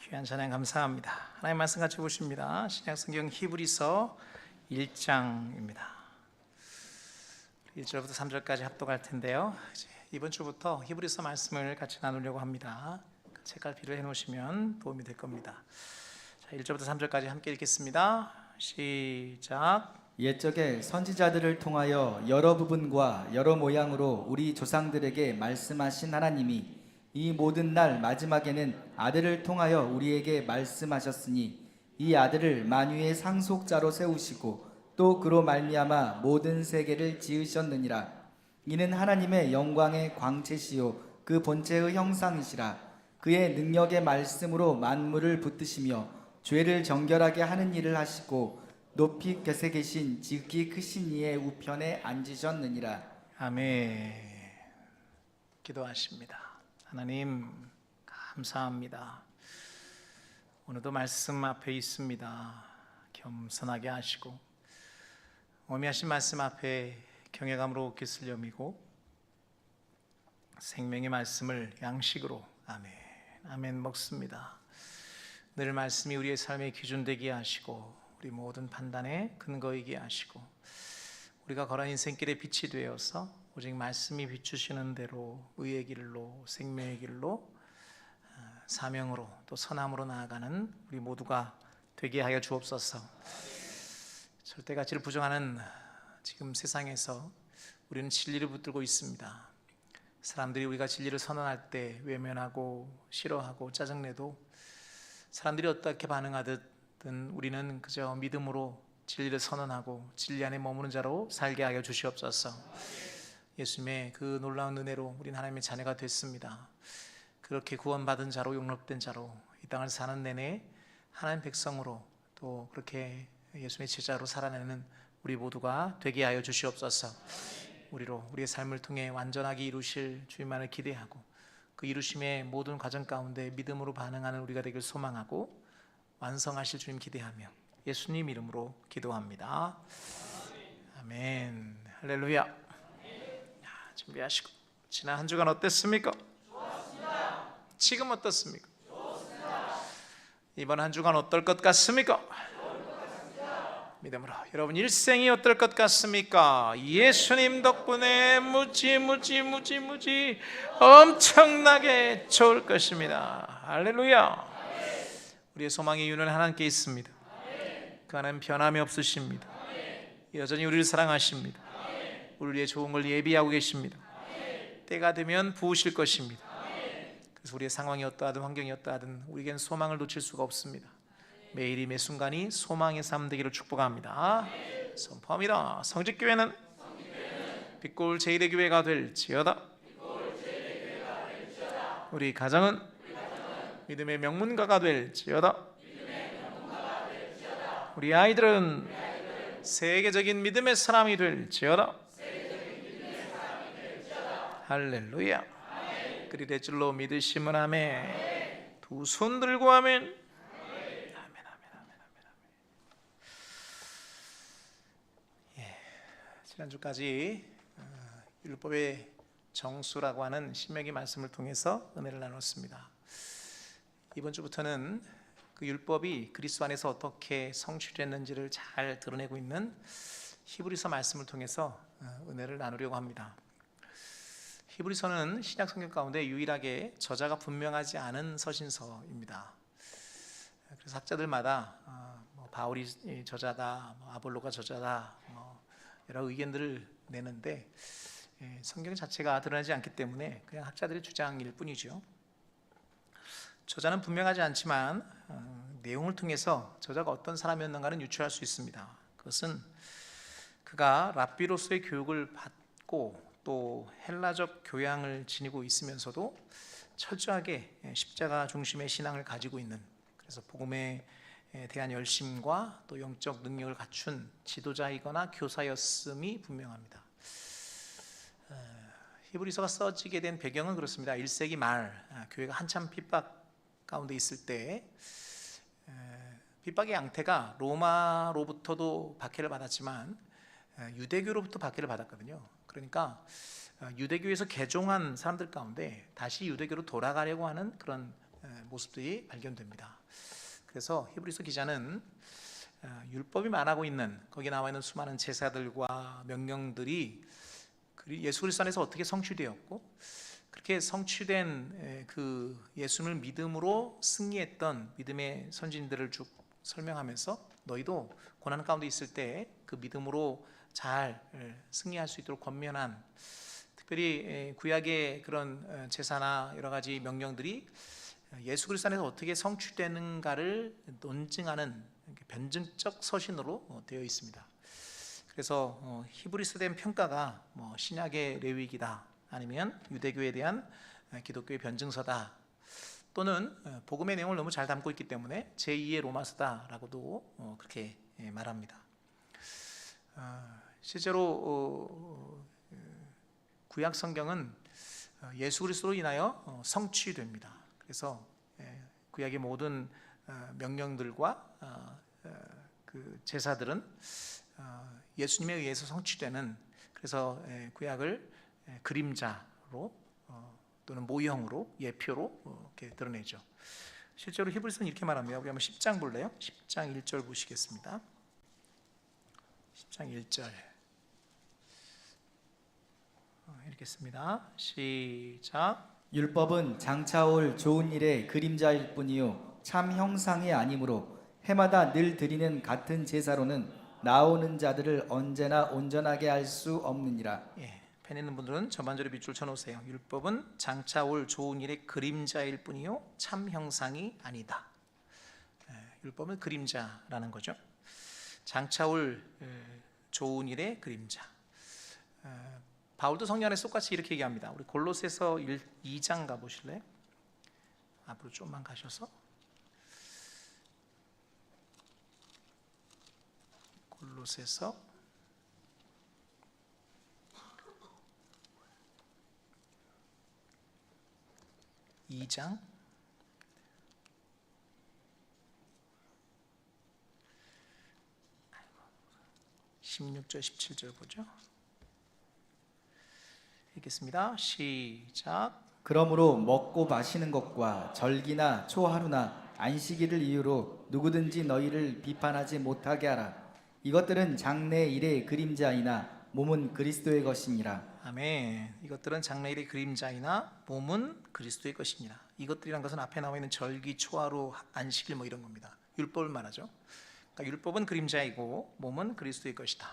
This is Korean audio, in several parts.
귀한 찬양 감사합니다. 하나님 말씀 같이 보십니다. 신약성경 히브리서 1장입니다. 1절부터 3절까지 합독할 텐데요. 이번 주부터 히브리서 말씀을 같이 나누려고 합니다. 책갈피를 해놓으시면 도움이 될 겁니다. 자, 1절부터 3절까지 함께 읽겠습니다. 시작. 옛적에 선지자들을 통하여 여러 부분과 여러 모양으로 우리 조상들에게 말씀하신 하나님이 이 모든 날 마지막에는 아들을 통하여 우리에게 말씀하셨으니 이 아들을 만유의 상속자로 세우시고 또 그로 말미암아 모든 세계를 지으셨느니라. 이는 하나님의 영광의 광채시요 그 본체의 형상이시라. 그의 능력의 말씀으로 만물을 붙드시며 죄를 정결하게 하는 일을 하시고 높이 곁에 계신 지극히 크신 이의 우편에 앉으셨느니라. 아멘. 기도하십니다. 하나님 감사합니다. 오늘도 말씀 앞에 있습니다. 겸손하게 하시고 어미하신 말씀 앞에 경외감으로 깃을 여미고 생명의 말씀을 양식으로 아멘 먹습니다. 늘 말씀이 우리의 삶의 기준 되게 하시고 우리 모든 판단의 근거이게 하시고 우리가 걸어간 인생길의 빛이 되어서 오직 말씀이 비추시는 대로 의의 길로 생명의 길로 사명으로 또 선함으로 나아가는 우리 모두가 되게 하여 주옵소서. 절대 가치를 부정하는 지금 세상에서 우리는 진리를 붙들고 있습니다. 사람들이 우리가 진리를 선언할 때 외면하고 싫어하고 짜증내도 사람들이 어떻게 반응하든 우리는 그저 믿음으로 진리를 선언하고 진리 안에 머무는 자로 살게 하여 주시옵소서. 예수님의 그 놀라운 은혜로 우리는 하나님의 자녀가 됐습니다. 그렇게 구원받은 자로 용납된 자로 이 땅을 사는 내내 하나님 백성으로 또 그렇게 예수님의 제자로 살아내는 우리 모두가 되게 하여 주시옵소서. 우리로 우리의 삶을 통해 완전하게 이루실 주님만을 기대하고 그 이루심의 모든 과정 가운데 믿음으로 반응하는 우리가 되길 소망하고 완성하실 주님 기대하며 예수님 이름으로 기도합니다. 아멘. 할렐루야. 준비하시고 지난 한 주간 어땠습니까? 좋았습니다. 지금 어떻습니까? 좋습니다. 이번 한 주간 어떨 것 같습니까? 좋을 것 같습니다. 믿음으로 여러분 일생이 어떨 것 같습니까? 예수님 덕분에 무지 엄청나게 좋을 것입니다. 할렐루야. 우리의 소망의 이유는 하나님께 있습니다. 그 하나님 변함이 없으십니다. 여전히 우리를 사랑하십니다. 우리의 좋은 걸 예비하고 계십니다. 때가 되면 부으실 것입니다. 그래서 우리의 상황이 어떠하든 환경이 어떠하든 우리에겐 소망을 놓칠 수가 없습니다. 매일이 매 순간이 소망의 삶 되기를 축복합니다. 선포합니다. 성직교회는 빛골 제1의 교회가 될지어다. 우리 가정은 믿음의 명문가가 될지어다. 우리 아이들은 세계적인 믿음의 사람이 될지어다. 할렐루야. 그리 줄로 믿으시면 아멘. 두 손 들고 아멘. 지난주까지 율법의 정수라고 하는 신명기 말씀을 통해서 은혜를 나눴습니다. 이번 주부터는 그 율법이 그리스도 안에서 어떻게 성취됐는지를 잘 드러내고 있는 히브리서 말씀을 통해서 은혜를 나누려고 합니다. 히브리서는 신약 성경 가운데 유일하게 저자가 분명하지 않은 서신서입니다. 그래서 학자들마다 바울이 저자다, 아볼로가 저자다, 여러 의견들을 내는데 성경 자체가 드러나지 않기 때문에 그냥 학자들의 주장일 뿐이죠. 저자는 분명하지 않지만 내용을 통해서 저자가 어떤 사람이었는가는 유추할 수 있습니다. 그것은 그가 랍비로서의 교육을 받고 또 헬라적 교양을 지니고 있으면서도 철저하게 십자가 중심의 신앙을 가지고 있는, 그래서 복음에 대한 열심과 또 영적 능력을 갖춘 지도자이거나 교사였음이 분명합니다. 히브리서가 써지게 된 배경은 그렇습니다. 1세기 말 교회가 한참 핍박 가운데 있을 때 핍박의 양태가 로마로부터도 박해를 받았지만 유대교로부터 박해를 받았거든요. 그러니까 유대교에서 개종한 사람들 가운데 다시 유대교로 돌아가려고 하는 그런 모습들이 발견됩니다. 그래서 히브리서 기자는 율법이 말하고 있는 거기에 나와 있는 수많은 제사들과 명령들이 예수 그리스도 안에서 어떻게 성취되었고 그렇게 성취된 그 예수님을 믿음으로 승리했던 믿음의 선진들을 쭉 설명하면서 너희도 고난 가운데 있을 때 그 믿음으로 잘 승리할 수 있도록 권면한, 특별히 구약의 그런 제사나 여러 가지 명령들이 예수 그리스도 안에서 어떻게 성취되는가를 논증하는 변증적 서신으로 되어 있습니다. 그래서 히브리서된 평가가 신약의 레위기다, 아니면 유대교에 대한 기독교의 변증서다, 또는 복음의 내용을 너무 잘 담고 있기 때문에 제2의 로마서다라고도 그렇게 말합니다. 실제로 구약 성경은 예수 그리스도로 인하여 성취됩니다. 그래서 구약의 모든 명령들과 그 제사들은 예수님에 의해서 성취되는, 그래서 구약을 그림자로 또는 모형으로, 예표로 이렇게 드러내죠. 실제로 히브리서는 이렇게 말합니다. 우리 한번 10장 볼래요? 10장 1절 보시겠습니다. 10장 1절 읽겠습니다. 시작. 율법은 장차 올 좋은 일의 그림자일 뿐이요 참 형상이 아니므로 해마다 늘 드리는 같은 제사로는 나오는 자들을 언제나 온전하게 할 수 없느니라. 펜 있는 분들은 전반절에 밑줄 쳐놓으세요. 율법은 장차 올 좋은 일의 그림자일 뿐이요 참 형상이 아니다. 율법은 그림자라는 거죠. 장차 올 좋은 일의 그림자. 바울도 성령 안에서 똑같이 이렇게 얘기합니다. 우리 골로새서 2장 가보실래요? 앞으로 좀만 가셔서 골로새서 2장 16절 17절 보죠. 읽겠습니다. 시작. 그러므로 먹고 마시는 것과 절기나 초하루나 안식일을 이유로 누구든지 너희를 비판하지 못하게 하라. 이것들은 장래 일의 그림자이나 몸은 그리스도의 것이니라. 아멘. 이것들은 장래일의 그림자이나 몸은 그리스도의 것이니라. 이것들이란 것은 앞에 나와 있는 절기, 초하루, 안식일 이런 겁니다. 율법을 말하죠. 그러니까 율법은 그림자이고 몸은 그리스도의 것이다.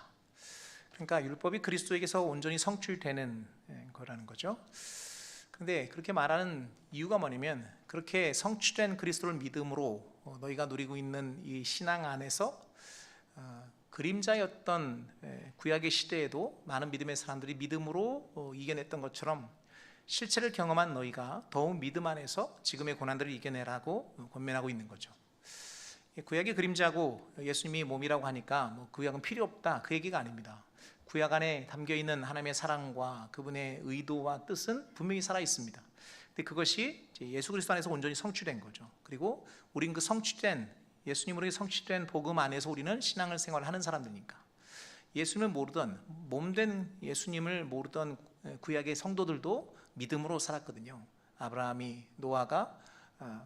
그러니까 율법이 그리스도에게서 온전히 성취되는 거라는 거죠. 그런데 그렇게 말하는 이유가 뭐냐면, 그렇게 성취된 그리스도를 믿음으로 너희가 누리고 있는 이 신앙 안에서 그림자였던 구약의 시대에도 많은 믿음의 사람들이 믿음으로 이겨냈던 것처럼 실체를 경험한 너희가 더욱 믿음 안에서 지금의 고난들을 이겨내라고 권면하고 있는 거죠. 구약의 그림자고 예수님이 몸이라고 하니까 구약은 필요 없다, 그 얘기가 아닙니다. 구약 안에 담겨있는 하나님의 사랑과 그분의 의도와 뜻은 분명히 살아 있습니다. 근데 그것이 예수 그리스도 안에서 온전히 성취된 거죠. 그리고 우린 그 성취된, 예수님으로 성취된 복음 안에서 우리는 신앙을 생활하는 사람들이니까, 예수님을 모르던, 몸된 예수님을 모르던 구약의 성도들도 믿음으로 살았거든요. 아브라함이, 노아가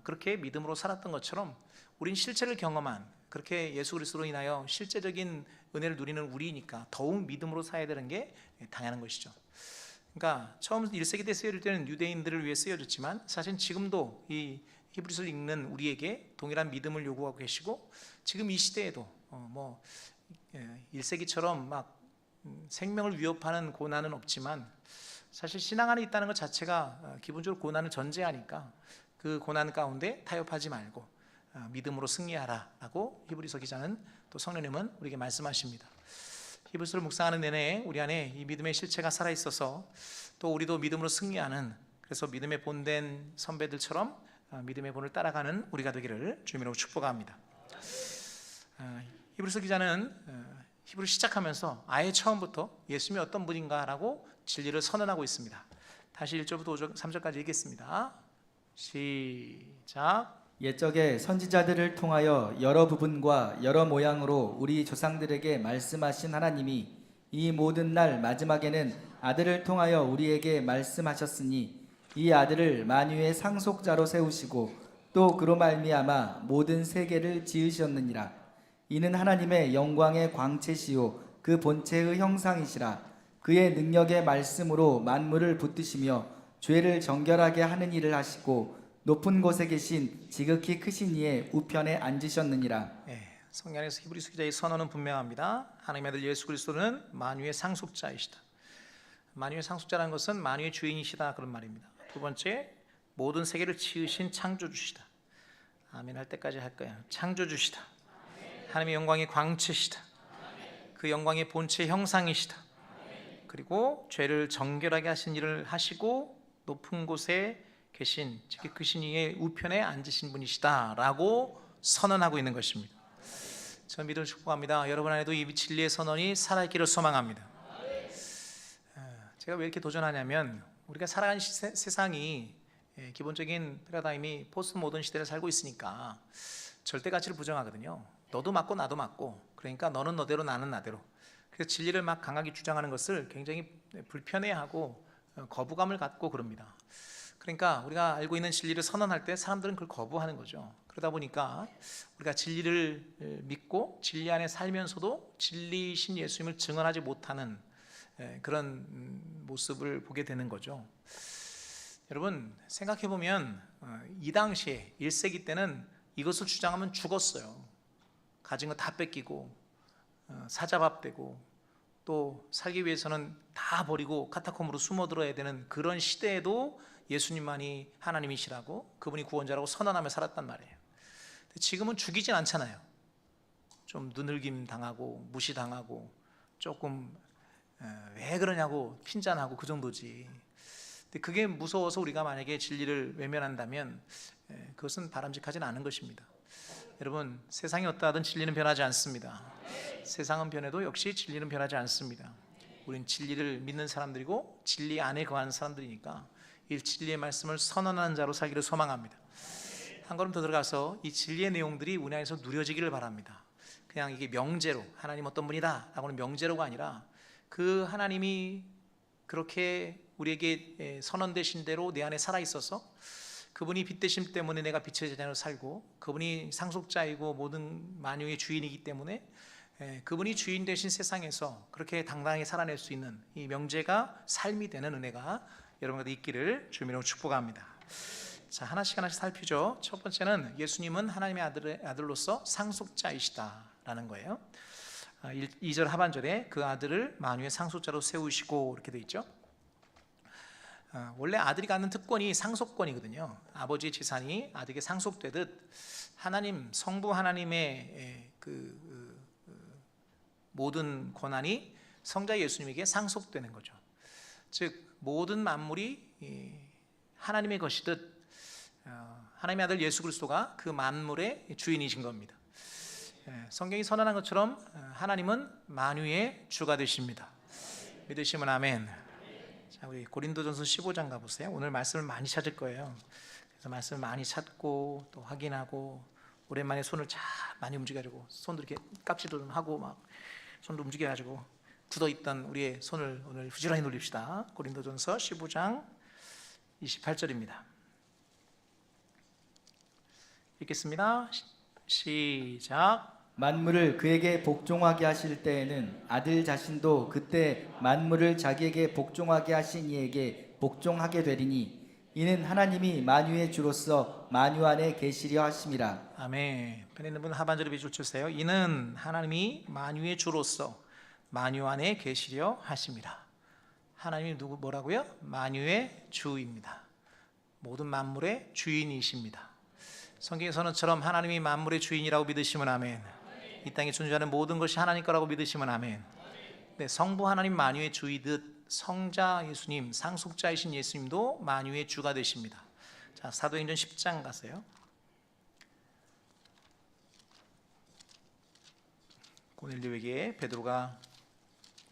그렇게 믿음으로 살았던 것처럼 우린 실체를 경험한, 그렇게 예수 그리스도로 인하여 실제적인 은혜를 누리는 우리니까 더욱 믿음으로 살아야 되는 게 당연한 것이죠. 그러니까 처음 1세기 때 쓰여질 때는 유대인들을 위해 쓰여졌지만, 사실 지금도 이 히브리서를 읽는 우리에게 동일한 믿음을 요구하고 계시고, 지금 이 시대에도 1세기처럼 막 생명을 위협하는 고난은 없지만, 사실 신앙 안에 있다는 것 자체가 기본적으로 고난을 전제하니까 그 고난 가운데 타협하지 말고 믿음으로 승리하라라고 히브리서 기자는, 또 성령님은 우리에게 말씀하십니다. 히브리서를 묵상하는 내내 우리 안에 이 믿음의 실체가 살아있어서 또 우리도 믿음으로 승리하는, 그래서 믿음의 본된 선배들처럼 믿음의 본을 따라가는 우리가 되기를 주님으로 축복합니다. 히브리서 기자는 히브리 시작하면서 아예 처음부터 예수님이 어떤 분인가라고 진리를 선언하고 있습니다. 다시 1절부터 3절까지 읽겠습니다. 시작. 옛적에 선지자들을 통하여 여러 부분과 여러 모양으로 우리 조상들에게 말씀하신 하나님이 이 모든 날 마지막에는 아들을 통하여 우리에게 말씀하셨으니, 이 아들을 만유의 상속자로 세우시고 또 그로 말미암아 모든 세계를 지으셨느니라. 이는 하나님의 영광의 광채시요 그 본체의 형상이시라. 그의 능력의 말씀으로 만물을 붙드시며 죄를 정결하게 하는 일을 하시고 높은 곳에 계신 지극히 크신 이의 우편에 앉으셨느니라. 성경 안에서 히브리서 기자의 선언은 분명합니다. 하나님의 아들 예수 그리스도는 만유의 상속자이시다. 만유의 상속자라는 것은 만유의 주인이시다 그런 말입니다. 두 번째, 모든 세계를 지으신 창조주시다. 아멘 할 때까지 할 거야. 창조주시다. 하나님의 영광의 광채시다. 그 영광의 본체 형상이시다. 그리고 죄를 정결하게 하신 일을 하시고 높은 곳에 계신 지극히 크신 이의 우편에 앉으신 분이시다라고 선언하고 있는 것입니다. 전 믿음을 축복합니다. 여러분 안에도 이 진리의 선언이 살아있기를 소망합니다. 제가 왜 이렇게 도전하냐면 우리가 살아가는 세상이 기본적인 패러다임이 포스트 모던 시대를 살고 있으니까 절대 가치를 부정하거든요. 너도 맞고 나도 맞고, 그러니까 너는 너대로 나는 나대로. 그래서 진리를 막 강하게 주장하는 것을 굉장히 불편해하고 거부감을 갖고 그럽니다. 그러니까 우리가 알고 있는 진리를 선언할 때 사람들은 그걸 거부하는 거죠. 그러다 보니까 우리가 진리를 믿고 진리 안에 살면서도 진리이신 예수님을 증언하지 못하는 그런 모습을 보게 되는 거죠. 여러분 생각해 보면 이 당시에 1세기 때는 이것을 주장하면 죽었어요. 가진 거 다 뺏기고 사자밥 되고 또 살기 위해서는 다 버리고 카타콤으로 숨어들어야 되는 그런 시대에도 예수님만이 하나님이시라고, 그분이 구원자라고 선언하며 살았단 말이에요. 근데 지금은 죽이진 않잖아요. 좀 누늘김 당하고 무시당하고 조금 왜 그러냐고 핀잔하고 그 정도지. 근데 그게 무서워서 우리가 만약에 진리를 외면한다면 그것은 바람직하진 않은 것입니다. 여러분 세상이 어떠하든 진리는 변하지 않습니다. 세상은 변해도 역시 진리는 변하지 않습니다. 우린 진리를 믿는 사람들이고 진리 안에 거하는 사람들이니까 이 진리의 말씀을 선언하는 자로 살기를 소망합니다. 한 걸음 더 들어가서 이 진리의 내용들이 우리 안에서 누려지기를 바랍니다. 그냥 이게 명제로 하나님 어떤 분이다 라고는 명제로가 아니라 그 하나님이 그렇게 우리에게 선언되신 대로 내 안에 살아있어서 그분이 빛 되심 때문에 내가 빛의 제자로 살고, 그분이 상속자이고 모든 만유의 주인이기 때문에 그분이 주인 되신 세상에서 그렇게 당당하게 살아낼 수 있는 이 명제가 삶이 되는 은혜가 여러분과 있기를 주님으로 축복합니다. 자, 하나씩 살피죠. 첫 번째는 예수님은 하나님의 아들로서 상속자이시다라는 거예요. 2절 하반절에 그 아들을 만유의 상속자로 세우시고 이렇게 돼 있죠. 원래 아들이 갖는 특권이 상속권이거든요. 아버지의 재산이 아들에게 상속되듯 하나님 성부 하나님의 모든 권한이 성자 예수님에게 상속되는 거죠. 즉 모든 만물이 하나님의 것이듯 하나님의 아들 예수 그리스도가 그 만물의 주인이신 겁니다. 성경이 선언한 것처럼 하나님은 만유의 주가 되십니다. 믿으시면 아멘. 자, 우리 고린도전서 15장 가보세요. 오늘 말씀을 많이 찾을 거예요. 그래서 말씀을 많이 찾고 또 확인하고 오랜만에 손을 잘 많이 움직여가지고 손도 이렇게 깍지도 좀 하고 막 손도 움직여가지고 굳어있던 우리의 손을 오늘 부지런히 돌립시다. 고린도전서 15장 28절입니다. 읽겠습니다. 시작. 만물을 그에게 복종하게 하실 때에는 아들 자신도 그때 만물을 자기에게 복종하게 하신 이에게 복종하게 되리니 이는 하나님이 만유의 주로서 만유 안에 계시려 하심이라. 아멘. 편에 있는 분 하반절에 비줄 주세요. 이는 하나님이 만유의 주로서 만유 안에 계시려 하심이라. 하나님이 뭐라고요? 만유의 주입니다. 모든 만물의 주인이십니다. 성경의 선언처럼 하나님이 만물의 주인이라고 믿으시면 아멘. 이 땅에 존재하는 모든 것이 하나님 거라고 믿으시면 아멘. 네, 성부 하나님 만유의 주이듯 성자 예수님, 상속자이신 예수님도 만유의 주가 되십니다. 자, 사도행전 10장 가세요. 고넬료에게 베드로가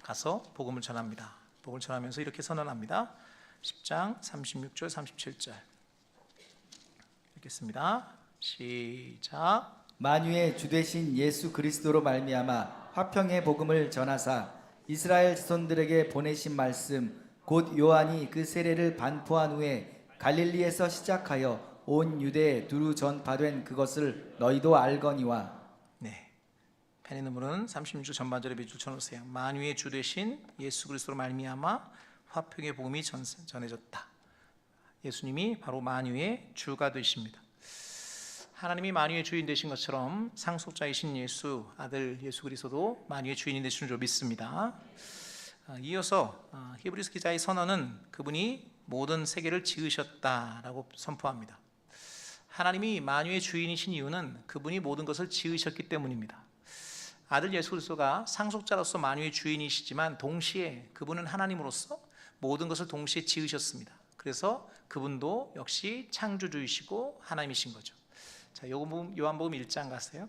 가서 복음을 전합니다. 복음을 전하면서 이렇게 선언합니다. 10장 36절 37절 읽겠습니다. 시작. 만유의 주 되신 예수 그리스도로 말미암아 화평의 복음을 전하사 이스라엘 자손들에게 보내신 말씀 곧 요한이 그 세례를 반포한 후에 갈릴리에서 시작하여 온 유대에 두루 전파된 그것을 너희도 알거니와. 네. 펜 있는 분은 36절 전반절에 몇 줄 쳐놓으세요. 만유의 주 되신 예수 그리스도로 말미암아 화평의 복음이 전해졌다. 예수님이 바로 만유의 주가 되십니다. 하나님이 만유의 주인 되신 것처럼 상속자이신 예수 아들 예수 그리스도도 만유의 주인이 되신 줄 믿습니다. 이어서 히브리서 기자의 선언은 그분이 모든 세계를 지으셨다라고 선포합니다. 하나님이 만유의 주인이신 이유는 그분이 모든 것을 지으셨기 때문입니다. 아들 예수 그리스도가 상속자로서 만유의 주인이시지만 동시에 그분은 하나님으로서 모든 것을 동시에 지으셨습니다. 그래서 그분도 역시 창조주이시고 하나님이신 거죠. 자, 요한복음 1장 가세요.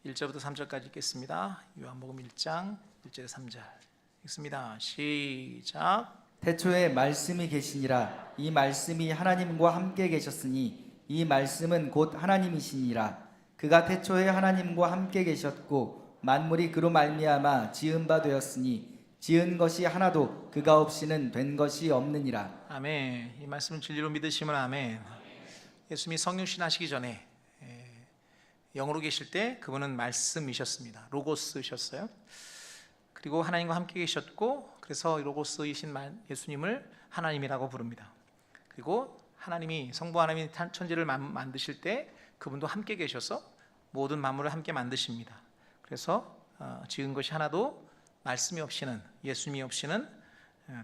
(1절부터 3절까지) 읽겠습니다. 요한복음 1장 1절 3절 읽습니다. 시작. 태초에 말씀이 계시니라. 이 말씀이 하나님과 함께 계셨으니 이 말씀은 곧 하나님이시니라. 그가 태초에 하나님과 함께 계셨고 만물이 그로 말미암아 지은 바 되었으니 지은 것이 하나도 그가 없이는 된 것이 없느니라. 아멘. 이 말씀을 진리로 믿으시면 아멘. 예수님이 성육신 하시기 전에 영으로 계실 때 그분은 말씀이셨습니다. 로고스셨어요. 그리고 하나님과 함께 계셨고 그래서 로고스이신 예수님을 하나님이라고 부릅니다. 그리고 하나님이 성부 하나님이 천지를 만드실 때 그분도 함께 계셔서 모든 만물을 함께 만드십니다. 그래서 지은 것이 하나도 말씀이 없이는 예수님이 없이는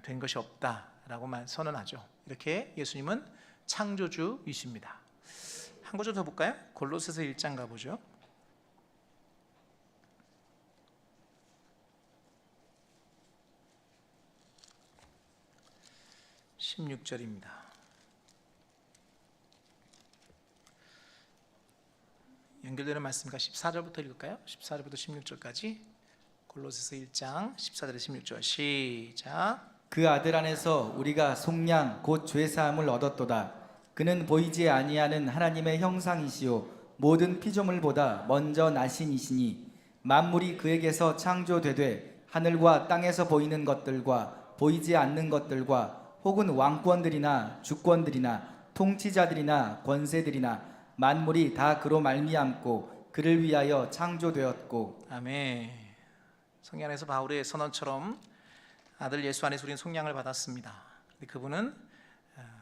된 것이 없다라고 선언하죠. 이렇게 예수님은 창조주이십니다. 한 구절 더 볼까요? 골로새서 1장 가보죠. 16절입니다. 연결되는 말씀이니까 14절부터 읽을까요? 14절부터 16절까지 골로새서 1장 14절에서 16절 시작. 그 아들 안에서 우리가 속량 곧 죄사함을 얻었도다. 그는 보이지 아니하는 하나님의 형상이시요 모든 피조물보다 먼저 나신이시니 만물이 그에게서 창조되되 하늘과 땅에서 보이는 것들과 보이지 않는 것들과 혹은 왕권들이나 주권들이나 통치자들이나 권세들이나 만물이 다 그로 말미암고 그를 위하여 창조되었고. 아멘. 성경 안에서 바울의 선언처럼 아들 예수 안에서 우리는 속량을 받았습니다. 그분은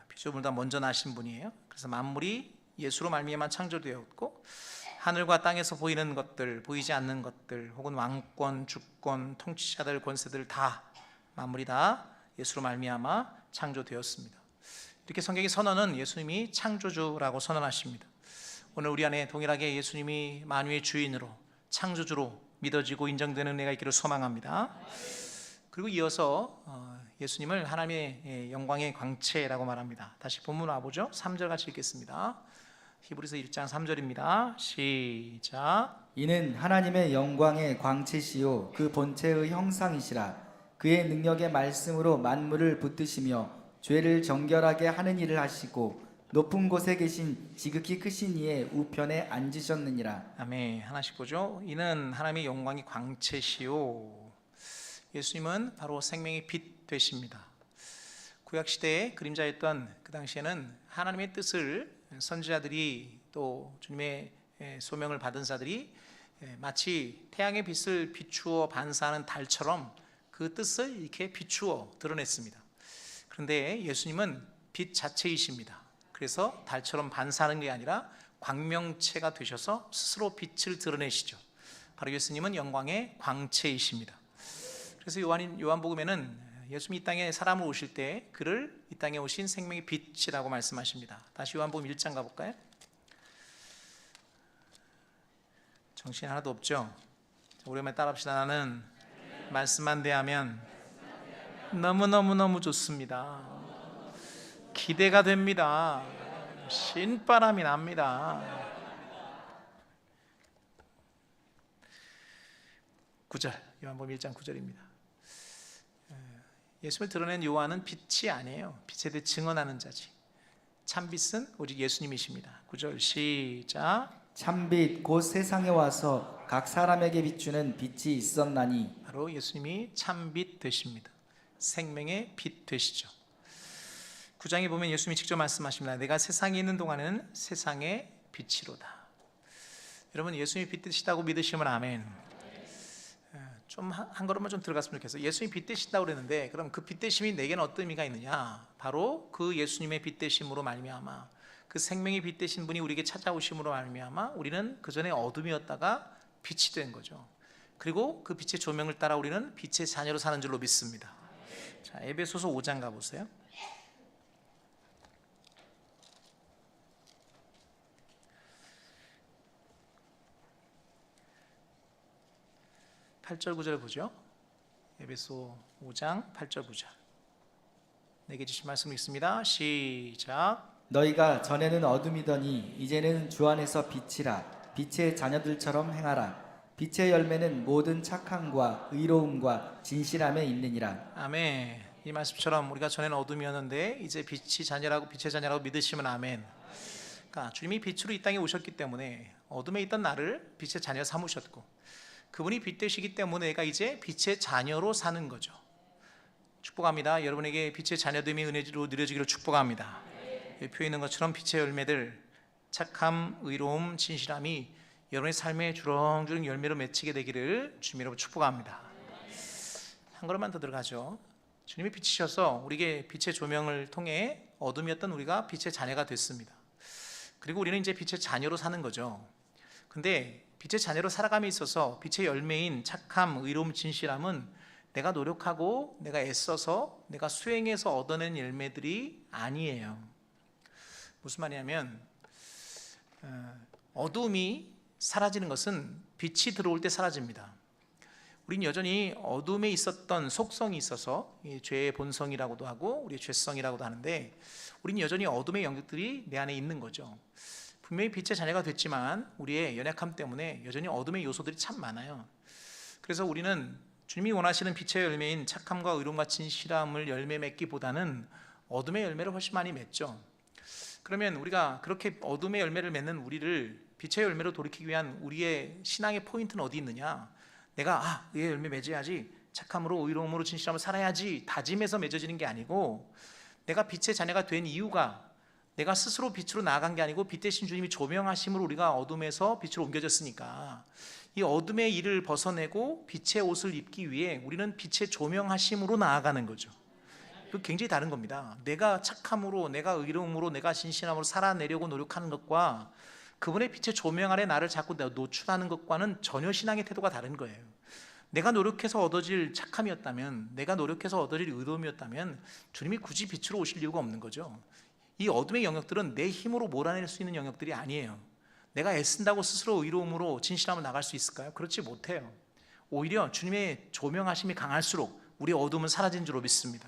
피조물보다 먼저 나신 분이에요. 그래서 만물이 예수로 말미암아 창조되었고 하늘과 땅에서 보이는 것들, 보이지 않는 것들, 혹은 왕권, 주권, 통치자들, 권세들 다 만물이 다 예수로 말미암아 창조되었습니다. 이렇게 성경의 선언은 예수님이 창조주라고 선언하십니다. 오늘 우리 안에 동일하게 예수님이 만유의 주인으로 창조주로 믿어지고 인정되는 은혜가 있기를 소망합니다. 그리고 이어서 예수님을 하나님의 영광의 광채라고 말합니다. 다시 본문 와보죠. 3절 같이 읽겠습니다. 히브리서 1장 3절입니다. 시작. 이는 하나님의 영광의 광채시요 그 본체의 형상이시라. 그의 능력의 말씀으로 만물을 붙드시며 죄를 정결하게 하는 일을 하시고 높은 곳에 계신 지극히 크신 이의 우편에 앉으셨느니라. 아멘. 하나씩 보죠. 이는 하나님의 영광의 광채시요. 예수님은 바로 생명의 빛 되십니다. 구약시대에 그림자였던 그 당시에는 하나님의 뜻을 선지자들이 또 주님의 소명을 받은 자들이 마치 태양의 빛을 비추어 반사하는 달처럼 그 뜻을 이렇게 비추어 드러냈습니다. 그런데 예수님은 빛 자체이십니다. 그래서 달처럼 반사하는 게 아니라 광명체가 되셔서 스스로 빛을 드러내시죠. 바로 예수님은 영광의 광채이십니다. 그래서 요한복음에는 예수님이 이 땅에 사람을 오실 때 그를 이 땅에 오신 생명의 빛이라고 말씀하십니다. 다시 요한복음 1장 가볼까요? 정신 하나도 없죠? 오랜만에 따라합시다. 나는 말씀만 대하면 너무너무너무 좋습니다. 기대가 됩니다. 신바람이 납니다. 9절, 요한복음 1장 9절입니다. 예수를 드러낸 요한은 빛이 아니에요. 빛에 대해 증언하는 자지. 참빛은 오직 예수님이십니다. 9절 시작. 참빛 곧 세상에 와서 각 사람에게 비추는 빛이 있었나니. 바로 예수님이 참빛 되십니다. 생명의 빛 되시죠. 9장에 보면 예수님이 직접 말씀하십니다. 내가 세상에 있는 동안은 세상의 빛이로다. 여러분, 예수님이 빛 되시다고 믿으시면 아멘. 좀 한 걸음만 좀 들어갔으면 좋겠어요. 예수님이 빛 되신다고 그랬는데, 그럼 그 빛 되심이 내게는 어떤 의미가 있느냐? 바로 그 예수님의 빛 되심으로 말미암아, 그 생명의 빛 되신 분이 우리에게 찾아오심으로 말미암아 우리는 그 전에 어둠이었다가 빛이 된 거죠. 그리고 그 빛의 조명을 따라 우리는 빛의 자녀로 사는 줄로 믿습니다. 자, 에베소서 5장 가보세요. 8절 9절 보죠. 에베소 5장 8절 9절. 내게 주신 말씀 읽습니다. 시작. 너희가 전에는 어둠이더니 이제는 주 안에서 빛이라. 빛의 자녀들처럼 행하라. 빛의 열매는 모든 착함과 의로움과 진실함에 있느니라. 아멘. 이 말씀처럼 우리가 전에는 어둠이었는데 이제 빛의 자녀라고 믿으시면 아멘. 그러니까 주님이 빛으로 이 땅에 오셨기 때문에 어둠에 있던 나를 빛의 자녀 삼으셨고, 그분이 빛 되시기 때문에 내가 이제 빛의 자녀로 사는 거죠. 축복합니다. 여러분에게 빛의 자녀됨이 은혜로 누려지기를 축복합니다. 표에 있는 것처럼 빛의 열매들, 착함, 의로움, 진실함이 여러분의 삶에 주렁주렁 열매로 맺히게 되기를 주님으로 축복합니다. 한 걸음만 더 들어가죠. 주님이 빛이셔서 우리에게 빛의 조명을 통해 어둠이었던 우리가 빛의 자녀가 됐습니다. 그리고 우리는 이제 빛의 자녀로 사는 거죠. 근데 빛의 자녀로 살아감에 있어서 빛의 열매인 착함, 의로움, 진실함은 내가 노력하고 내가 애써서 내가 수행해서 얻어낸 열매들이 아니에요. 무슨 말이냐면, 어둠이 사라지는 것은 빛이 들어올 때 사라집니다. 우린 여전히 어둠에 있었던 속성이 있어서 죄의 본성이라고도 하고 우리의 죄성이라고도 하는데, 우린 여전히 어둠의 영역들이 내 안에 있는 거죠. 분명히 빛의 자녀가 됐지만 우리의 연약함 때문에 여전히 어둠의 요소들이 참 많아요. 그래서 우리는 주님이 원하시는 빛의 열매인 착함과 의로움과 진실함을 열매 맺기보다는 어둠의 열매를 훨씬 많이 맺죠. 그러면 우리가 그렇게 어둠의 열매를 맺는 우리를 빛의 열매로 돌이키기 위한 우리의 신앙의 포인트는 어디 있느냐? 내가 이 열매 맺어야지, 착함으로 의로움으로 진실함으로 살아야지 다짐해서 맺어지는 게 아니고, 내가 빛의 자녀가 된 이유가 내가 스스로 빛으로 나아간 게 아니고 빛 대신 주님이 조명하심으로 우리가 어둠에서 빛으로 옮겨졌으니까, 이 어둠의 일을 벗어내고 빛의 옷을 입기 위해 우리는 빛의 조명하심으로 나아가는 거죠. 그 굉장히 다른 겁니다. 내가 착함으로, 내가 의로움으로, 내가 진실함으로 살아내려고 노력하는 것과 그분의 빛의 조명 아래 나를 자꾸 노출하는 것과는 전혀 신앙의 태도가 다른 거예요. 내가 노력해서 얻어질 착함이었다면, 내가 노력해서 얻어질 의로움이었다면 주님이 굳이 빛으로 오실 이유가 없는 거죠. 이 어둠의 영역들은 내 힘으로 몰아낼 수 있는 영역들이 아니에요. 내가 애쓴다고 스스로 의로움으로 진실함으로 나갈 수 있을까요? 그렇지 못해요. 오히려 주님의 조명하심이 강할수록 우리의 어둠은 사라진 줄로 믿습니다.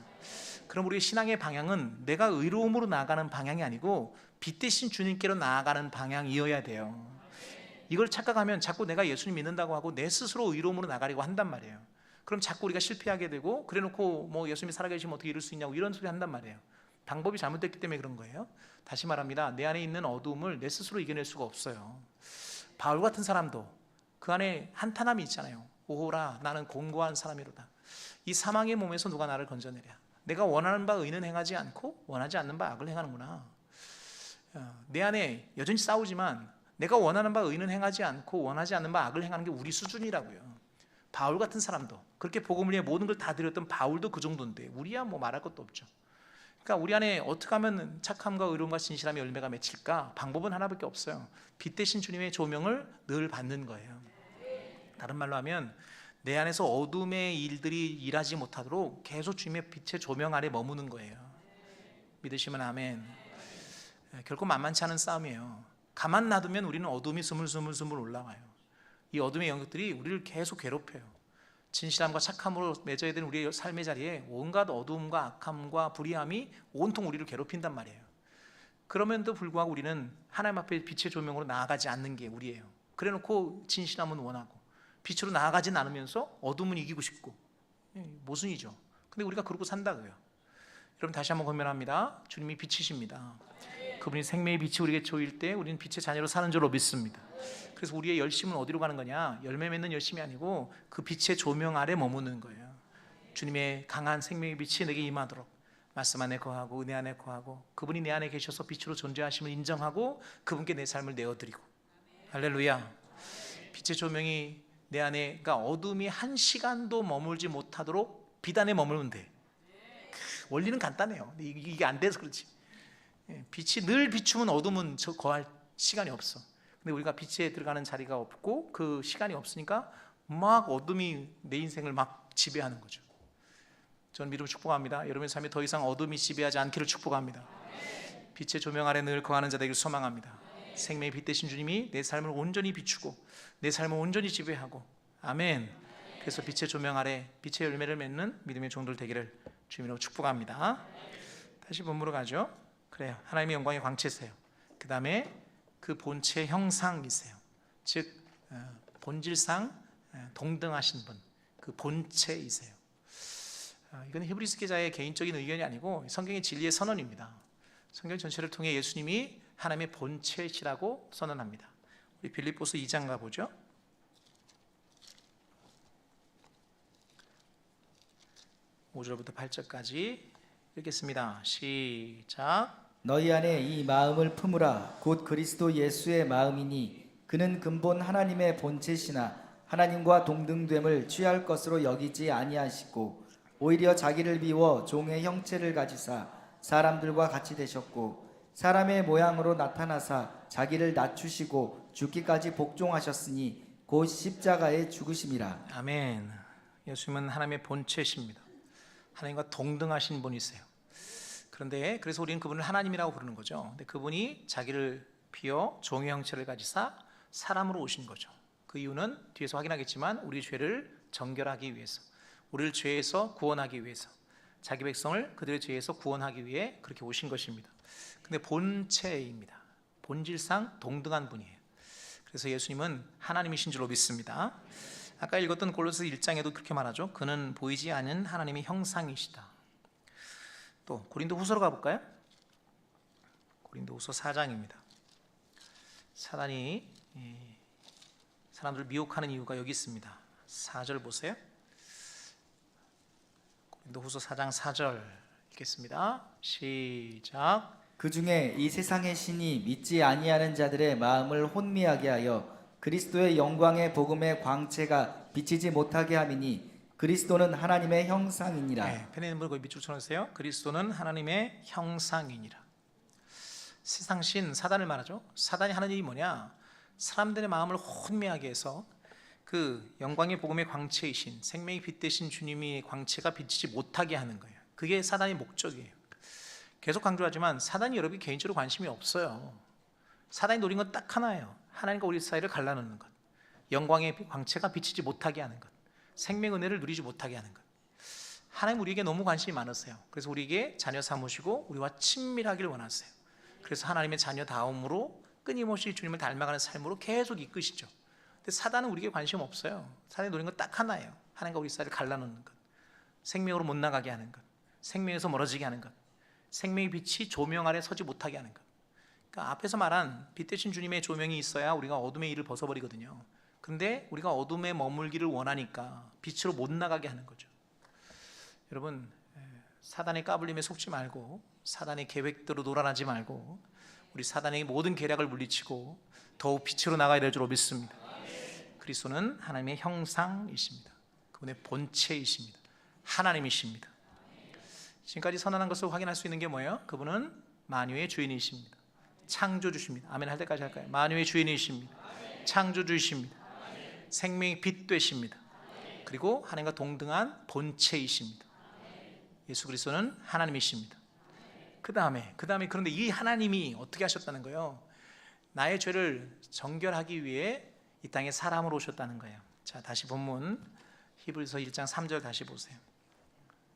그럼 우리의 신앙의 방향은 내가 의로움으로 나아가는 방향이 아니고 빛 대신 주님께로 나아가는 방향이어야 돼요. 이걸 착각하면 자꾸 내가 예수님 믿는다고 하고 내 스스로 의로움으로 나가려고 한단 말이에요. 그럼 자꾸 우리가 실패하게 되고, 그래놓고 뭐 예수님이 살아계시면 어떻게 이룰 수 있냐고 이런 소리 한단 말이에요. 방법이 잘못됐기 때문에 그런 거예요. 다시 말합니다. 내 안에 있는 어둠을 내 스스로 이겨낼 수가 없어요. 바울 같은 사람도 그 안에 한탄함이 있잖아요. 오호라, 나는 공고한 사람이로다. 이 사망의 몸에서 누가 나를 건져내랴. 내가 원하는 바 의는 행하지 않고 원하지 않는 바 악을 행하는구나. 내 안에 여전히 싸우지만 내가 원하는 바 의는 행하지 않고 원하지 않는 바 악을 행하는 게 우리 수준이라고요. 바울 같은 사람도, 그렇게 복음을 위해 모든 걸 다 드렸던 바울도 그 정도인데 우리야 뭐 말할 것도 없죠. 그러니까 우리 안에 어떻게 하면 착함과 의로움과 진실함의 열매가 맺힐까? 방법은 하나밖에 없어요. 빛 대신 주님의 조명을 늘 받는 거예요. 다른 말로 하면 내 안에서 어둠의 일들이 일하지 못하도록 계속 주님의 빛의 조명 아래 머무는 거예요. 믿으시면 아멘. 결코 만만치 않은 싸움이에요. 가만 놔두면 우리는 어둠이 스물스물 올라와요. 이 어둠의 영역들이 우리를 계속 괴롭혀요. 진실함과 착함으로 맺어야 되는 우리의 삶의 자리에 온갖 어두움과 악함과 불의함이 온통 우리를 괴롭힌단 말이에요. 그럼에도 불구하고 우리는 하나님 앞에 빛의 조명으로 나아가지 않는 게 우리예요. 그래놓고 진실함은 원하고 빛으로 나아가진 않으면서 어둠은 이기고 싶고, 모순이죠. 근데 우리가 그러고 산다고요. 여러분, 다시 한번 권면합니다. 주님이 빛이십니다. 그분이 생명의 빛이 우리에게 조일 때 우리는 빛의 자녀로 사는 줄로 믿습니다. 그래서 우리의 열심은 어디로 가는 거냐? 열매 맺는 열심이 아니고 그 빛의 조명 아래 머무는 거예요. 주님의 강한 생명의 빛이 내게 임하도록 말씀 안에 거하고 은혜 안에 거하고 그분이 내 안에 계셔서 빛으로 존재하심을 인정하고 그분께 내 삶을 내어드리고 할렐루야. 빛의 조명이 내 안에, 그러니까 어둠이 한 시간도 머물지 못하도록 빛 안에 머물면 돼. 원리는 간단해요. 이게 안 돼서 그렇지. 빛이 늘 비추면 어둠은 거할 시간이 없어. 근데 우리가 빛에 들어가는 자리가 없고 그 시간이 없으니까 막 어둠이 내 인생을 막 지배하는 거죠. 저는 믿음을 축복합니다. 여러분의 삶에 더 이상 어둠이 지배하지 않기를 축복합니다. 빛의 조명 아래 늘 거하는 자 되기를 소망합니다. 생명의 빛 되신 주님이 내 삶을 온전히 비추고 내 삶을 온전히 지배하고, 아멘. 그래서 빛의 조명 아래 빛의 열매를 맺는 믿음의 종들 되기를 주님으로 축복합니다. 다시 본문으로 가죠. 그래요. 하나님의 영광의 광채세요. 그 다음에 그 본체의 형상이세요. 즉 본질상 동등하신 분, 그 본체이세요. 이건 히브리서 기자의 개인적인 의견이 아니고 성경의 진리의 선언입니다. 성경 전체를 통해 예수님이 하나님의 본체시라고 선언합니다. 우리 빌립보서 2장 가보죠. 5절부터 8절까지 읽겠습니다. 시작. 너희 안에 이 마음을 품으라. 곧 그리스도 예수의 마음이니 그는 근본 하나님의 본체시나 하나님과 동등됨을 취할 것으로 여기지 아니하시고 오히려 자기를 비워 종의 형체를 가지사 사람들과 같이 되셨고 사람의 모양으로 나타나사 자기를 낮추시고 죽기까지 복종하셨으니 곧 십자가에 죽으심이라. 아멘. 예수님은 하나님의 본체십니다. 하나님과 동등하신 분이세요. 그런데 그래서 우리는 그분을 하나님이라고 부르는 거죠. 근데 그분이 자기를 비워 종의 형체를 가지사 사람으로 오신 거죠. 그 이유는 뒤에서 확인하겠지만 우리 죄를 정결하기 위해서, 우리를 죄에서 구원하기 위해서, 자기 백성을 그들의 죄에서 구원하기 위해 그렇게 오신 것입니다. 근데 본체입니다. 본질상 동등한 분이에요. 그래서 예수님은 하나님이신 줄로 믿습니다. 아까 읽었던 골로새 1장에도 그렇게 말하죠. 그는 보이지 않는 하나님의 형상이시다. 또 고린도후서로 가볼까요? 고린도후서 4장입니다. 사단이 사람들을 미혹하는 이유가 여기 있습니다. 4절 보세요. 고린도후서 4장 4절 읽겠습니다. 시작. 그 중에 이 세상의 신이 믿지 아니하는 자들의 마음을 혼미하게 하여 그리스도의 영광의 복음의 광채가 비치지 못하게 함이니 그리스도는 하나님의 형상이니라. 네, 펜에 있는 분 거기 밑줄 쳐놓으세요. 그리스도는 하나님의 형상이니라. 세상 신 사단을 말하죠. 사단이 하는 일이 뭐냐? 사람들의 마음을 혼미하게 해서 그 영광의 복음의 광채이신 생명의 빛 되신 주님의 광채가 비치지 못하게 하는 거예요. 그게 사단의 목적이에요. 계속 강조하지만 사단이 여러분이 개인적으로 관심이 없어요. 사단이 노린 건 딱 하나예요. 하나님과 우리 사이를 갈라놓는 것, 영광의 광채가 비치지 못하게 하는 것, 생명 은혜를 누리지 못하게 하는 것. 하나님 우리에게 너무 관심이 많으세요. 그래서 우리에게 자녀 삼으시고 우리와 친밀하기를 원하세요. 그래서 하나님의 자녀다움으로 끊임없이 주님을 닮아가는 삶으로 계속 이끄시죠. 근데 사단은 우리에게 관심 없어요. 사단이 노린 건 딱 하나예요. 하나님과 우리 사이를 갈라놓는 것, 생명으로 못 나가게 하는 것, 생명에서 멀어지게 하는 것, 생명의 빛이 조명 아래 서지 못하게 하는 것. 그러니까 앞에서 말한 빛 대신 주님의 조명이 있어야 우리가 어둠의 일을 벗어버리거든요. 근데 우리가 어둠에 머물기를 원하니까 빛으로 못 나가게 하는 거죠. 여러분, 사단의 까불림에 속지 말고 사단의 계획대로 놀아나지 말고 우리 사단의 모든 계략을 물리치고 더욱 빛으로 나가야 될 줄 믿습니다. 그리스도는 하나님의 형상이십니다. 그분의 본체이십니다. 하나님이십니다. 지금까지 선언한 것을 확인할 수 있는 게 뭐예요? 그분은 만유의 주인이십니다. 창조주십니다. 아멘 할 때까지 할까요? 만유의 주인이십니다. 창조주이십니다. 생명의 빛 되십니다. 그리고 하나님과 동등한 본체이십니다. 예수 그리스도는 하나님이십니다. 그 다음에 그런데 이 하나님이 어떻게 하셨다는 거예요? 나의 죄를 정결하기 위해 이 땅에 사람으로 오셨다는 거예요. 자, 다시 본문 히브리서 1장 3절 다시 보세요.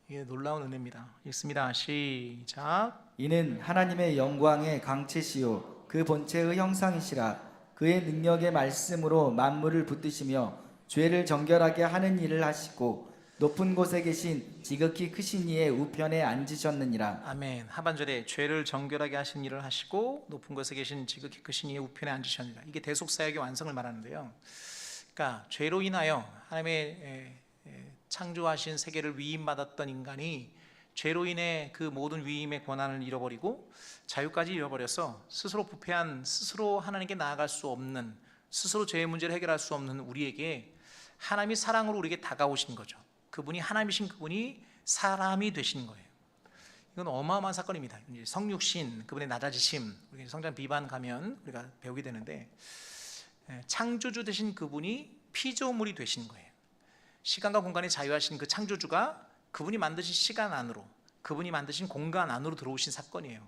이게 놀라운 은혜입니다. 읽습니다. 시작. 이는 하나님의 영광의 강체시요 그 본체의 형상이시라. 그의 능력의 말씀으로 만물을 붙드시며 죄를 정결하게 하는 일을 하시고 높은 곳에 계신 지극히 크신 이의 우편에 앉으셨느니라. 아멘. 하반절에 죄를 정결하게 하신 일을 하시고 높은 곳에 계신 지극히 크신 이의 우편에 앉으셨느니라. 이게 대속사역의 완성을 말하는데요. 그러니까 죄로 인하여 하나님의 창조하신 세계를 위임받았던 인간이 죄로 인해 그 모든 위임의 권한을 잃어버리고 자유까지 잃어버려서 스스로 부패한, 스스로 하나님께 나아갈 수 없는, 스스로 죄의 문제를 해결할 수 없는 우리에게 하나님이 사랑으로 우리에게 다가오신 거죠. 그분이, 하나님이신 그분이 사람이 되신 거예요. 이건 어마어마한 사건입니다. 성육신, 그분의 낮아지심, 우리 성장 비반 가면 우리가 배우게 되는데, 창조주 되신 그분이 피조물이 되신 거예요. 시간과 공간에 자유하신 그 창조주가 그분이 만드신 시간 안으로, 그분이 만드신 공간 안으로 들어오신 사건이에요.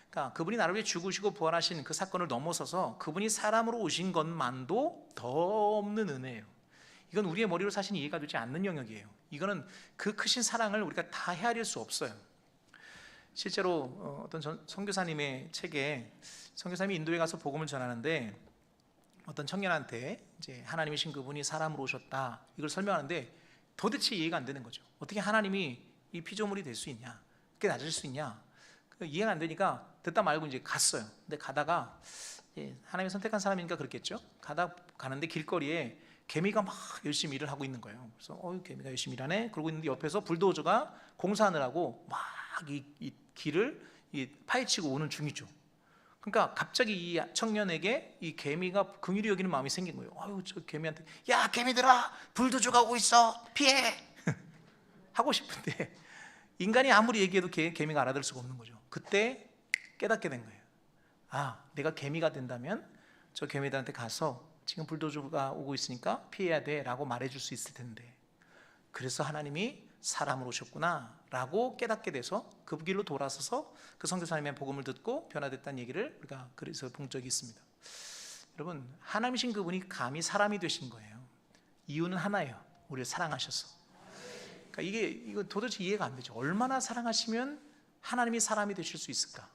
그러니까 그분이 나를 위해 죽으시고 부활하신 그 사건을 넘어서서 그분이 사람으로 오신 것만도 더 없는 은혜예요. 이건 우리의 머리로 사실 이해가 되지 않는 영역이에요. 이거는 그 크신 사랑을 우리가 다 헤아릴 수 없어요. 실제로 어떤 선교사님의 책에, 선교사님이 인도에 가서 복음을 전하는데 어떤 청년한테 이제 하나님이신 그분이 사람으로 오셨다, 이걸 설명하는데 도대체 이해가 안 되는 거죠. 어떻게 하나님이 이 피조물이 될 수 있냐, 그렇게 낮을 수 있냐, 이해가 안 되니까 듣다 말고 이제 갔어요. 근데 가다가 하나님이 선택한 사람이니까 그렇겠죠. 가는데 길거리에 개미가 막 열심히 일을 하고 있는 거예요. 그래서 개미가 열심히 일하네 그러고 있는데 옆에서 불도저가 공사하느라고 막 이 길을 파헤치고 오는 중이죠. 그러니까 갑자기 이 청년에게 이 개미가 긍휼히 여기는 마음이 생긴 거예요. 저 개미한테, 야 개미들아, 불도저가 오고 있어, 피해 하고 싶은데 인간이 아무리 얘기해도 개미가 알아들을 수가 없는 거죠. 그때 깨닫게 된 거예요. 내가 개미가 된다면 저 개미들한테 가서 지금 불도저가 오고 있으니까 피해야 돼 라고 말해줄 수 있을 텐데, 그래서 하나님이 사람으로 오셨구나 라고 깨닫게 돼서 그 길로 돌아서서 그 선교사님의 복음을 듣고 변화됐다는 얘기를 우리가 그래서 본 적이 있습니다. 여러분, 하나님이신 그분이 감히 사람이 되신 거예요. 이유는 하나예요. 우리를 사랑하셔서. 그러니까 이거 도대체 이해가 안 되죠. 얼마나 사랑하시면 하나님이 사람이 되실 수 있을까?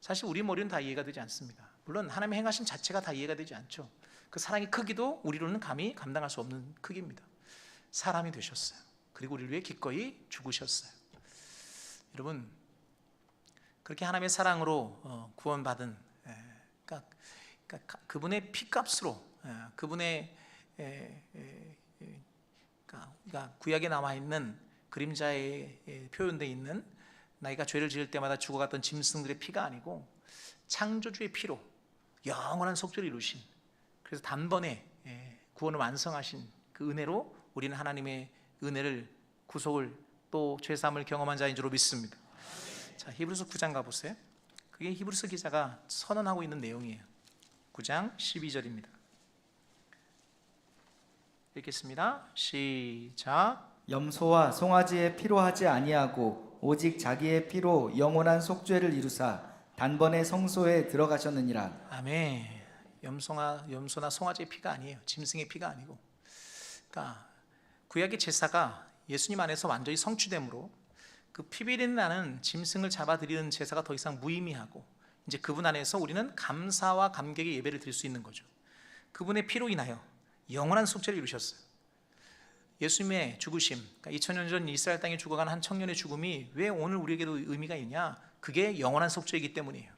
사실 우리 머리는 다 이해가 되지 않습니다. 물론 하나님의 행하신 자체가 다 이해가 되지 않죠. 그 사랑의 크기도 우리로는 감히 감당할 수 없는 크기입니다. 사람이 되셨어요. 그리고 우리를 위해 기꺼이 죽으셨어요. 여러분, 그렇게 하나님의 사랑으로 구원받은, 그러니까 그분의 피값으로, 그분의, 그러니까 구약에 나와 있는 그림자에 표현되어 있는, 나이가 죄를 지을 때마다 죽어갔던 짐승들의 피가 아니고 창조주의 피로 영원한 속죄를 이루신, 그래서 단번에 구원을 완성하신 그 은혜로 우리는 하나님의 은혜를, 구속을, 또 죄사함을 경험한 자인 줄로 믿습니다. 자, 히브리서 9장 가보세요. 그게 히브리서 기자가 선언하고 있는 내용이에요. 9장 12절입니다. 읽겠습니다. 시작. 염소와 송아지의 피로 하지 아니하고 오직 자기의 피로 영원한 속죄를 이루사 단번에 성소에 들어가셨느니라. 아멘. 염소나 송아지의 피가 아니에요. 짐승의 피가 아니고, 그러니까 구약의 제사가 예수님 안에서 완전히 성취됨으로 그 피비린 나는 짐승을 잡아드리는 제사가 더 이상 무의미하고, 이제 그분 안에서 우리는 감사와 감격의 예배를 드릴 수 있는 거죠. 그분의 피로 인하여 영원한 속죄를 이루셨어요. 예수님의 죽으심, 그러니까 2000년 전 이스라엘 땅에 죽어간 한 청년의 죽음이 왜 오늘 우리에게도 의미가 있냐? 그게 영원한 속죄이기 때문이에요.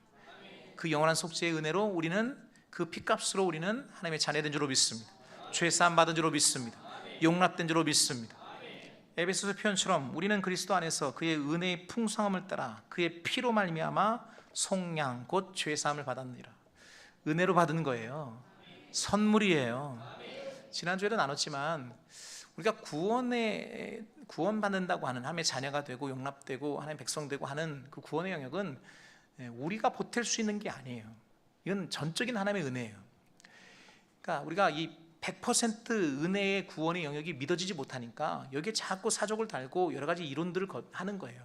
그 영원한 속죄의 은혜로 우리는 그 피값으로 우리는 하나님의 자녀된 줄로 믿습니다. 죄사함 받은 줄로 믿습니다. 용납된 줄로 믿습니다. 에베소서 표현처럼 우리는 그리스도 안에서 그의 은혜의 풍성함을 따라 그의 피로 말미암아 속량 곧 죄사함을 받았느니라. 은혜로 받은 거예요. 선물이에요. 지난주에도 나눴지만 우리가 구원받는다고 하는, 하나님의 자녀가 되고 용납되고 하나님의 백성 되고 하는 그 구원의 영역은 우리가 보탤 수 있는 게 아니에요. 이건 전적인 하나님의 은혜예요. 그러니까 우리가 이 100% 은혜의 구원의 영역이 믿어지지 못하니까 여기에 자꾸 사족을 달고 여러 가지 이론들을 하는 거예요.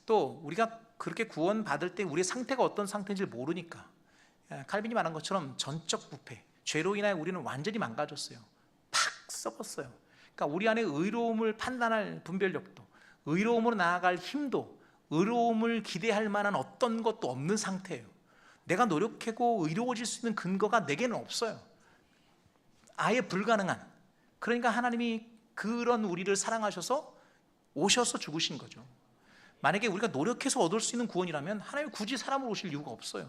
또 우리가 그렇게 구원받을 때 우리의 상태가 어떤 상태인지 모르니까, 칼빈이 말한 것처럼 전적 부패, 죄로 인하여 우리는 완전히 망가졌어요. 팍 썩었어요. 그러니까 우리 안에 의로움을 판단할 분별력도, 의로움으로 나아갈 힘도, 의로움을 기대할 만한 어떤 것도 없는 상태예요. 내가 노력하고 의로워질 수 있는 근거가 내게는 없어요. 아예 불가능한. 그러니까 하나님이 그런 우리를 사랑하셔서 오셔서 죽으신 거죠. 만약에 우리가 노력해서 얻을 수 있는 구원이라면 하나님이 굳이 사람으로 오실 이유가 없어요.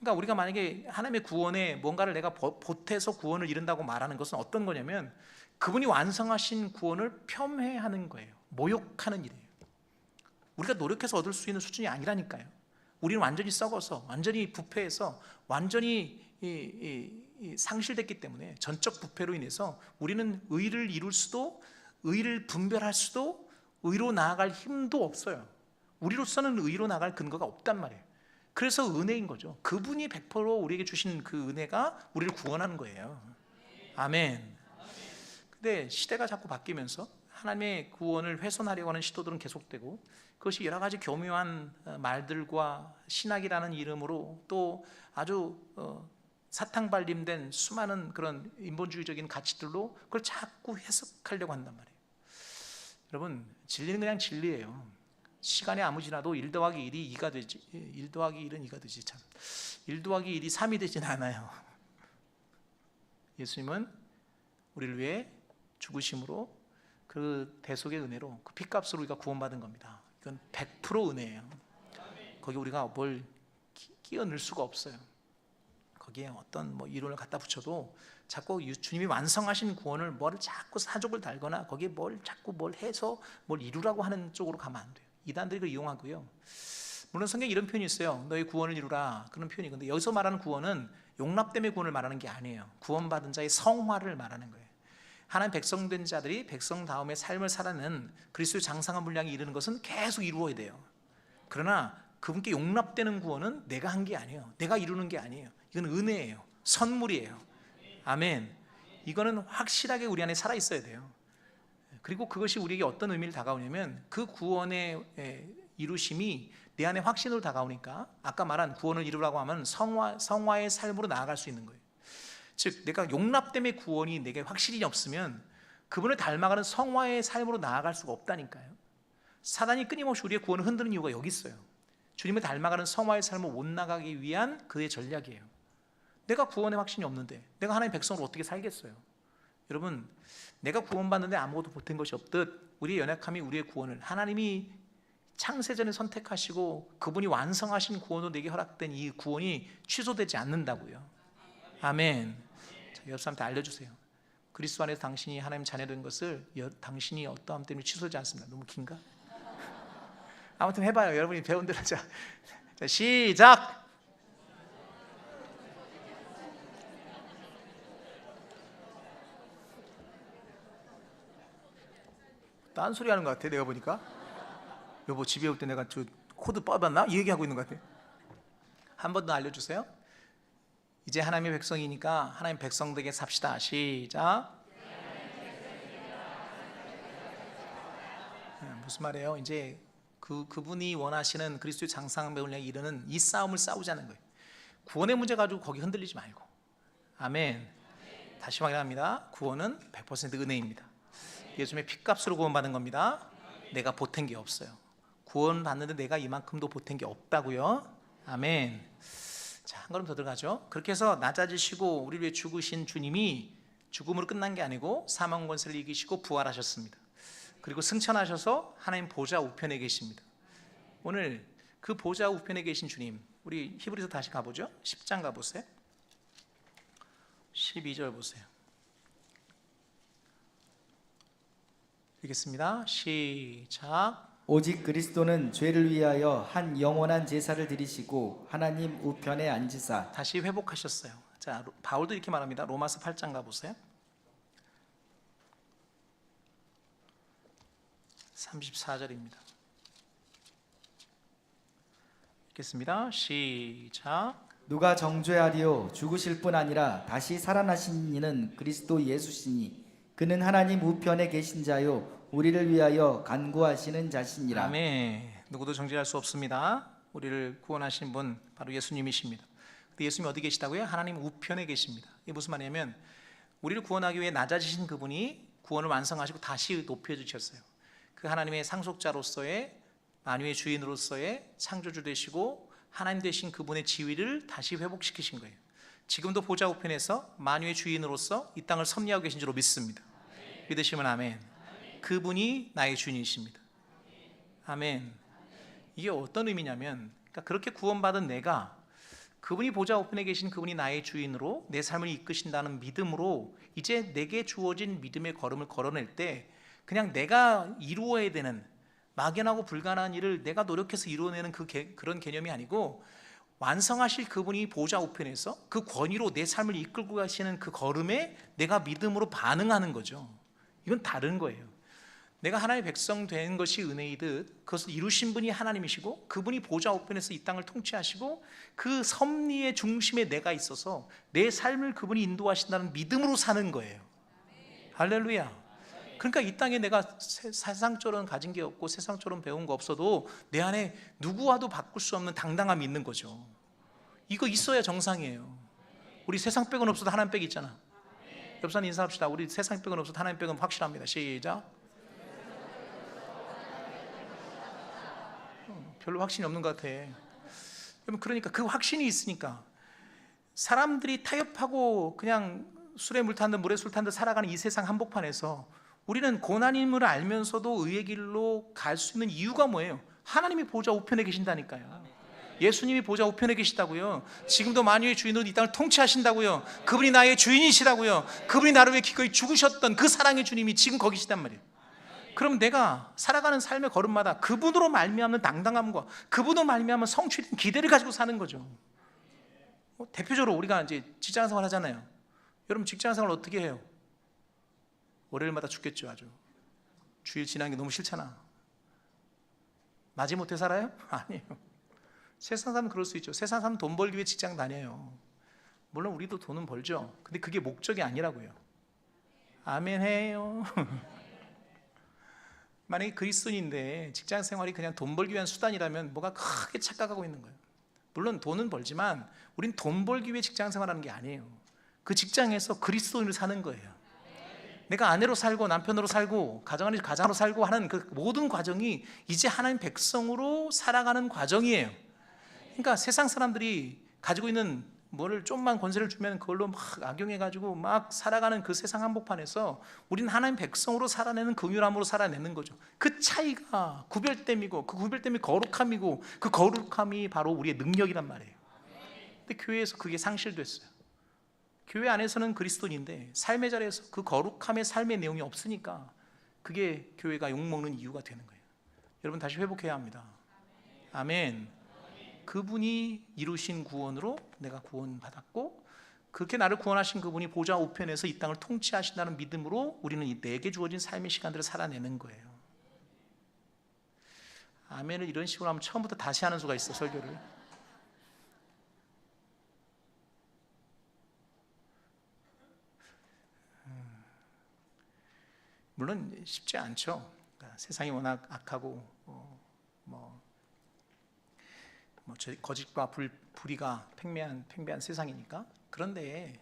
그러니까 우리가 만약에 하나님의 구원에 뭔가를 내가 보태서 구원을 이룬다고 말하는 것은 어떤 거냐면 그분이 완성하신 구원을 폄훼하는 거예요. 모욕하는 일이에요. 우리가 노력해서 얻을 수 있는 수준이 아니라니까요. 우리는 완전히 썩어서 완전히 부패해서 완전히 상실됐기 때문에 전적 부패로 인해서 우리는 의를 이룰 수도 의를 분별할 수도 의로 나아갈 힘도 없어요. 우리로서는 의로 나아갈 근거가 없단 말이에요. 그래서 은혜인 거죠. 그분이 100% 우리에게 주신 그 은혜가 우리를 구원하는 거예요. 아멘. 근데 시대가 자꾸 바뀌면서 하나님의 구원을 훼손하려고 하는 시도들은 계속되고 그것이 여러 가지 교묘한 말들과 신학이라는 이름으로 또 아주 사탕발림된 수많은 그런 인본주의적인 가치들로 그걸 자꾸 해석하려고 한단 말이에요. 여러분, 진리는 그냥 진리예요. 시간이 아무 지나도 1 더하기 1이 2가 되지 1 더하기 1은 2가 되지 참 1 더하기 1이 3이 되진 않아요. 예수님은 우리를 위해 죽으심으로 그 대속의 은혜로 그 핏값으로 우리가 구원받은 겁니다. 이건 100% 은혜예요. 거기 우리가 뭘 끼워 넣을 수가 없어요. 거기에 어떤 이론을 갖다 붙여도 자꾸 주님이 완성하신 구원을 뭘 자꾸 사족을 달거나 거기에 뭘 자꾸 뭘 해서 뭘 이루라고 하는 쪽으로 가면 안 돼요. 이단들이 그걸 이용하고요. 물론 성경에 이런 표현이 있어요. 너희 구원을 이루라 그런 표현이. 근데 여기서 말하는 구원은 용납됨의 구원을 말하는 게 아니에요. 구원받은 자의 성화를 말하는 거예요. 하나님 백성된 자들이 백성다움의 삶을 살아는 그리스도의 장성한 분량에 이르는 것은 계속 이루어야 돼요. 그러나 그분께 용납되는 구원은 내가 한 게 아니에요. 내가 이루는 게 아니에요. 이건 은혜예요. 선물이에요. 아멘. 이거는 확실하게 우리 안에 살아 있어야 돼요. 그리고 그것이 우리에게 어떤 의미를 다가오냐면 그 구원의 이루심이 내 안에 확신으로 다가오니까 아까 말한 구원을 이루라고 하면 성화의 삶으로 나아갈 수 있는 거예요. 즉 내가 용납됨의 구원이 내게 확실히 없으면 그분을 닮아가는 성화의 삶으로 나아갈 수가 없다니까요. 사단이 끊임없이 우리의 구원을 흔드는 이유가 여기 있어요. 주님을 닮아가는 성화의 삶을 못 나가기 위한 그의 전략이에요. 내가 구원의 확신이 없는데 내가 하나님의 백성으로 어떻게 살겠어요? 여러분, 내가 구원받는데 아무것도 보탠 것이 없듯 우리의 연약함이 우리의 구원을 하나님이 창세전에 선택하시고 그분이 완성하신 구원으로 내게 허락된 이 구원이 취소되지 않는다고요. 아멘. 자, 옆 사람한테 알려주세요. 그리스도 안에서 당신이 하나님 자녀된 것을 당신이 어떠함 때문에 취소하지 않습니다. 너무 긴가? 아무튼 해봐요. 여러분이 배운 대로. 자, 시작. 딴소리 하는 것 같아. 내가 보니까 여보 집에 올 때 내가 저 코드 뽑았나? 이 얘기하고 있는 것 같아. 한 번 더 알려주세요. 이제 하나님의 백성이니까 하나님 백성되게 삽시다. 시작. 무슨 말이에요? 이제 그분이 원하시는 그리스도의 장성한 배우량에 이르는 이 싸움을 싸우자는 거예요. 구원의 문제 가지고 거기 흔들리지 말고. 아멘. 다시 확인합니다. 구원은 100% 은혜입니다. 예수님의 핏값으로 구원받은 겁니다. 내가 보탠 게 없어요. 구원 받는데 내가 이만큼도 보탠 게 없다고요. 아멘. 자, 한 걸음 더 들어가죠. 그렇게 해서 낮아지시고 우리를 위해 죽으신 주님이 죽음으로 끝난 게 아니고 사망 권세를 이기시고 부활하셨습니다. 그리고 승천하셔서 하나님 보좌 우편에 계십니다. 오늘 그 보좌 우편에 계신 주님, 우리 히브리서 다시 가보죠. 10장 가보세요. 12절 보세요. 읽겠습니다. 시작. 오직 그리스도는 죄를 위하여 한 영원한 제사를 드리시고 하나님 우편에 앉으사. 다시 회복하셨어요. 자, 바울도 이렇게 말합니다. 로마서 8장 가보세요. 34절입니다. 읽겠습니다. 시작. 누가 정죄하리요? 죽으실 뿐 아니라 다시 살아나신 이는 그리스도 예수시니 그는 하나님 우편에 계신 자요 우리를 위하여 간구하시는 자시니라. 아멘. 누구도 정죄할 수 없습니다. 우리를 구원하신 분 바로 예수님이십니다. 근데 예수님이 어디 계시다고요? 하나님 우편에 계십니다. 이게 무슨 말이냐면 우리를 구원하기 위해 낮아지신 그분이 구원을 완성하시고 다시 높여주셨어요. 그 하나님의 상속자로서의 만유의 주인으로서의 창조주 되시고 하나님 되신 그분의 지위를 다시 회복시키신 거예요. 지금도 보좌 우편에서 만유의 주인으로서 이 땅을 섭리하고 계신 줄로 믿습니다. 믿으시면 아멘. 그분이 나의 주인이십니다. 아멘. 이게 어떤 의미냐면 그러니까 그렇게 구원받은 내가 그분이 보좌 우편에 계신 그분이 나의 주인으로 내 삶을 이끄신다는 믿음으로 이제 내게 주어진 믿음의 걸음을 걸어낼 때 그냥 내가 이루어야 되는 막연하고 불가능한 일을 내가 노력해서 이루어내는 그런 개념이 아니고 완성하실 그분이 보좌 우편에서 그 권위로 내 삶을 이끌고 가시는 그 걸음에 내가 믿음으로 반응하는 거죠. 이건 다른 거예요. 내가 하나님의 백성 된 것이 은혜이듯 그것을 이루신 분이 하나님이시고 그분이 보좌 우편에서 이 땅을 통치하시고 그 섭리의 중심에 내가 있어서 내 삶을 그분이 인도하신다는 믿음으로 사는 거예요. 할렐루야. 그러니까 이 땅에 내가 세상처럼 가진 게 없고 세상처럼 배운 거 없어도 내 안에 누구와도 바꿀 수 없는 당당함이 있는 거죠. 이거 있어야 정상이에요. 우리 세상 백은 없어도 하나님 백이 있잖아. 옆 사람 인사합시다. 우리 세상 백은 없어도 하나님 백은 확실합니다. 시작. 별로 확신이 없는 것 같아. 그러니까 그 확신이 있으니까 사람들이 타협하고 그냥 술에 물 탄 듯 물에 술 탄 듯 살아가는 이 세상 한복판에서 우리는 고난임을 알면서도 의의 길로 갈 수 있는 이유가 뭐예요? 하나님이 보좌 우편에 계신다니까요. 예수님이 보좌 우편에 계시다고요. 지금도 만유의 주인으로 이 땅을 통치하신다고요. 그분이 나의 주인이시라고요. 그분이 나를 위해 기꺼이 죽으셨던 그 사랑의 주님이 지금 거기 계시단 말이에요. 그럼 내가 살아가는 삶의 걸음마다 그분으로 말미암는 당당함과 그분으로 말미암은 성취된 기대를 가지고 사는 거죠. 대표적으로 우리가 이제 직장생활 하잖아요. 여러분 직장생활 어떻게 해요? 월요일마다 죽겠죠. 아주 주일 지나는 게 너무 싫잖아. 마지못해 살아요? 아니에요. 세상 사람은 그럴 수 있죠. 세상 사람은 돈 벌기 위해 직장 다녀요. 물론 우리도 돈은 벌죠. 근데 그게 목적이 아니라고요. 아멘 해요. 만약에 그리스도인인데 직장 생활이 그냥 돈 벌기 위한 수단이라면 뭐가 크게 착각하고 있는 거예요. 물론 돈은 벌지만 우린 돈 벌기 위해 직장 생활하는 게 아니에요. 그 직장에서 그리스도인을 사는 거예요. 내가 아내로 살고 남편으로 살고 가정 안에서 가장으로 살고 하는 그 모든 과정이 이제 하나님 백성으로 살아가는 과정이에요. 그러니까 세상 사람들이 가지고 있는 뭐를 좀만 권세를 주면 그걸로 막 악용해가지고 막 살아가는 그 세상 한복판에서 우리는 하나님 백성으로 살아내는 긍휼함으로 살아내는 거죠. 그 차이가 구별됨이고 그 구별됨이 거룩함이고 그 거룩함이 바로 우리의 능력이란 말이에요. 근데 교회에서 그게 상실됐어요. 교회 안에서는 그리스도인인데 삶의 자리에서 그 거룩함의 삶의 내용이 없으니까 그게 교회가 욕먹는 이유가 되는 거예요. 여러분 다시 회복해야 합니다. 아멘. 그분이 이루신 구원으로 내가 구원받았고 그렇게 나를 구원하신 그분이 보좌 우편에서 이 땅을 통치하신다는 믿음으로 우리는 내게 주어진 삶의 시간들을 살아내는 거예요. 아멘을 이런 식으로 하면 처음부터 다시 하는 수가 있어. 설교를. 물론 쉽지 않죠. 그러니까 세상이 워낙 악하고 거짓과 불의가 팽배한 세상이니까. 그런데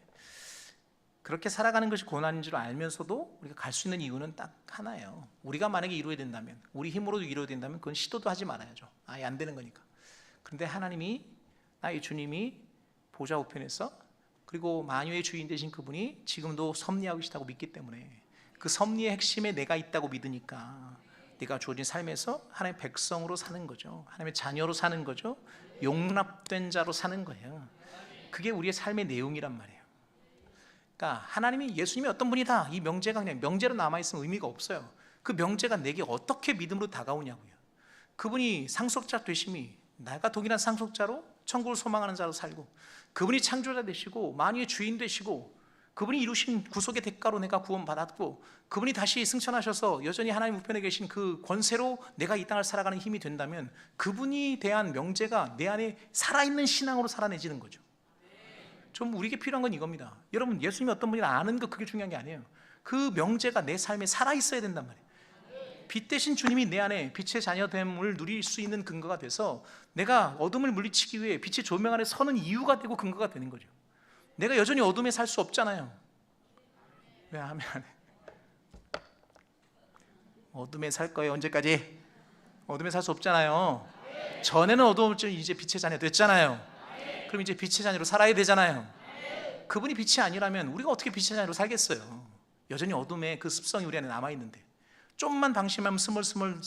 그렇게 살아가는 것이 고난인 줄 알면서도 우리가 갈 수 있는 이유는 딱 하나예요. 우리가 만약에 이루어야 된다면, 우리 힘으로도 이루어야 된다면 그건 시도도 하지 말아야죠. 아예 안 되는 거니까. 그런데 하나님이, 나의 주님이 보좌 우편에서 그리고 만유의 주인 되신 그분이 지금도 섭리하고 계시다고 믿기 때문에 그 섭리의 핵심에 내가 있다고 믿으니까 내가 주어진 삶에서 하나님의 백성으로 사는 거죠. 하나님의 자녀로 사는 거죠. 용납된 자로 사는 거예요. 그게 우리의 삶의 내용이란 말이에요. 그러니까 하나님이, 예수님이 어떤 분이다, 이 명제가 그냥 명제로 남아있으면 의미가 없어요. 그 명제가 내게 어떻게 믿음으로 다가오냐고요. 그분이 상속자 되심이 내가 동일한 상속자로 천국을 소망하는 자로 살고, 그분이 창조자 되시고 만유의 주인 되시고, 그분이 이루신 구속의 대가로 내가 구원받았고, 그분이 다시 승천하셔서 여전히 하나님 우편에 계신 그 권세로 내가 이 땅을 살아가는 힘이 된다면 그분이 대한 명제가 내 안에 살아있는 신앙으로 살아내지는 거죠. 좀 우리에게 필요한 건 이겁니다. 여러분, 예수님이 어떤 분이라 아는 거 그게 중요한 게 아니에요. 그 명제가 내 삶에 살아있어야 된단 말이에요. 빛 대신 주님이 내 안에 빛의 자녀됨을 누릴 수 있는 근거가 돼서 내가 어둠을 물리치기 위해 빛의 조명 아래 서는 이유가 되고 근거가 되는 거죠. 내가 여전히 어둠에 살 수 없잖아요. 왜 하면 안 해? 어둠에 살 거예요. 언제까지? 어둠에 살 수 없잖아요. 전에는 어두웠지만 이제 빛의 자녀 됐잖아요. 그럼 이제 빛의 자녀로 살아야 되잖아요. 그분이 빛이 아니라면 우리가 어떻게 빛의 자녀로 살겠어요? 여전히 어둠의 그 습성이 우리 안에 남아있는데, 좀만 방심하면 스멀스멀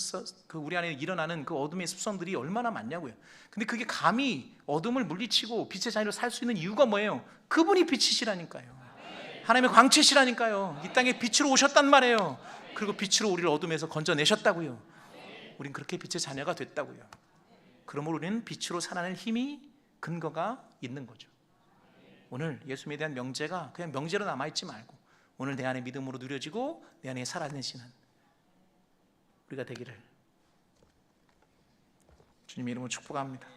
그 우리 안에 일어나는 그 어둠의 습성들이 얼마나 많냐고요. 근데 그게 감히 어둠을 물리치고 빛의 자녀로 살 수 있는 이유가 뭐예요? 그분이 빛이시라니까요. 하나님의 광채시라니까요. 이 땅에 빛으로 오셨단 말이에요. 그리고 빛으로 우리를 어둠에서 건져내셨다고요. 우린 그렇게 빛의 자녀가 됐다고요. 그러므로 우리는 빛으로 살아낼 힘이, 근거가 있는 거죠. 오늘 예수님에 대한 명제가 그냥 명제로 남아있지 말고 오늘 내 안에 믿음으로 누려지고 내 안에 살아내시는 우리가 되기를 주님의 이름으로 축복합니다.